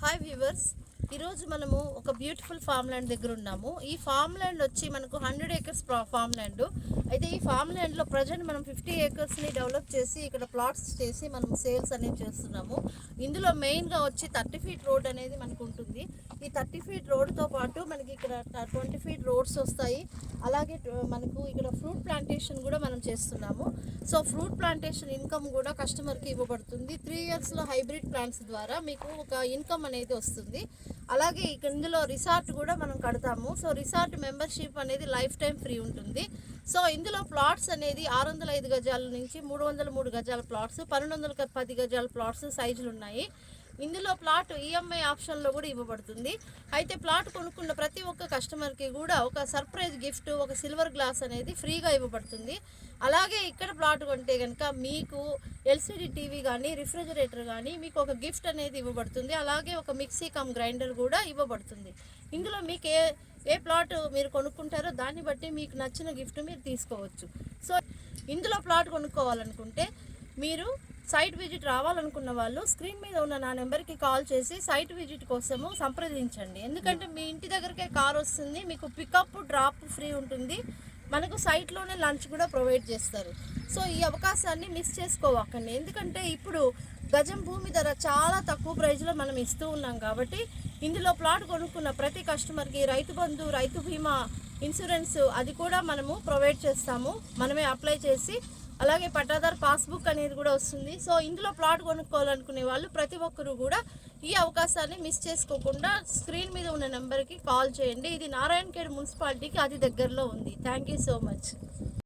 Hi viewers, ఈరోజు మనము ఒక బ్యూటిఫుల్ ఫామ్ ల్యాండ్ దగ్గర ఉన్నాము. ఈ ఫామ్ ల్యాండ్ వచ్చి మనకు 100 acres ఫామ్ ల్యాండ్. అయితే ఈ ఫామ్ ల్యాండ్లో ప్రజెంట్ మనం 50 acresని డెవలప్ చేసి ఇక్కడ ప్లాట్స్ చేసి మనం సేల్స్ అనేది చేస్తున్నాము. ఇందులో మెయిన్గా వచ్చి 30 feet రోడ్ అనేది మనకు ఉంటుంది. ఈ 30 feet రోడ్తో పాటు మనకి ఇక్కడ 20 feet రోడ్స్ వస్తాయి. అలాగే మనకు ఇక్కడ ఫ్రూట్ ప్లాంటేషన్ కూడా మనం చేస్తున్నాము. సో ఫ్రూట్ ప్లాంటేషన్ ఇన్కమ్ కూడా కస్టమర్కి ఇవ్వబడుతుంది. 3 yearsలో హైబ్రిడ్ ప్లాంట్స్ ద్వారా మీకు ఒక ఇన్కమ్ అనేది వస్తుంది. అలాగే ఇందులో రిసార్ట్ కూడా మనం కడతాము. సో రిసార్ట్ మెంబర్షిప్ అనేది లైఫ్ టైం ఫ్రీ ఉంటుంది. సో ఇందులో ప్లాట్స్ అనేది 605 గజాల నుంచి 303 గజాల ప్లాట్స్, 1210 గజాల ప్లాట్స్ సైజులు ఉన్నాయి. ఇందులో ప్లాట్ ఈఎంఐ ఆప్షన్లో కూడా ఇవ్వబడుతుంది. అయితే ప్లాట్ కొనుక్కున్న ప్రతి ఒక్క కస్టమర్కి కూడా ఒక సర్ప్రైజ్ గిఫ్ట్, ఒక సిల్వర్ గ్లాస్ అనేది ఫ్రీగా ఇవ్వబడుతుంది. అలాగే ఇక్కడ ప్లాట్ కొంటే కనుక మీకు ఎల్సిడి టీవీ కానీ, రిఫ్రిజిరేటర్ కానీ మీకు ఒక గిఫ్ట్ అనేది ఇవ్వబడుతుంది. అలాగే ఒక మిక్సీ కమ్ గ్రైండర్ కూడా ఇవ్వబడుతుంది. ఇందులో మీకు ఏ ప్లాట్ మీరు కొనుక్కుంటారో దాన్ని బట్టి మీకు నచ్చిన గిఫ్ట్ మీరు తీసుకోవచ్చు. సో ఇందులో ప్లాట్ కొనుక్కోవాలనుకుంటే మీరు సైట్ విజిట్ రావాలనుకున్న వాళ్ళు స్క్రీన్ మీద ఉన్న నా నెంబర్కి కాల్ చేసి సైట్ విజిట్ కోసము సంప్రదించండి. ఎందుకంటే మీ ఇంటి దగ్గరకే కార్ వస్తుంది, మీకు పికప్ డ్రాప్ ఫ్రీ ఉంటుంది, మనకు సైట్లోనే లంచ్ కూడా ప్రొవైడ్ చేస్తారు. సో ఈ అవకాశాన్ని మిస్ చేసుకోవకండి. ఎందుకంటే ఇప్పుడు గజం భూమి ధర చాలా తక్కువ ప్రైజ్లో మనం ఇస్తూ ఉన్నాం కాబట్టి ఇందులో ప్లాట్ కొనుక్కున్న ప్రతి కస్టమర్కి రైతు బంధు, రైతు బీమా, ఇన్సూరెన్స్ అది కూడా మనము ప్రొవైడ్ చేస్తాము. మనమే అప్లై చేసి అలాగే పట్టాదార్ పాస్బుక్ అనేది కూడా వస్తుంది. సో ఇందులో ప్లాట్ కొనుక్కోవాలనుకునే వాళ్ళు ప్రతి ఒక్కరు కూడా ఈ అవకాశాన్ని మిస్ చేసుకోకుండా స్క్రీన్ మీద ఉన్న నెంబర్కి కాల్ చేయండి. ఇది నారాయణఖేడ్ మున్సిపాలిటీకి అతి దగ్గరలో ఉంది. Thank you so much.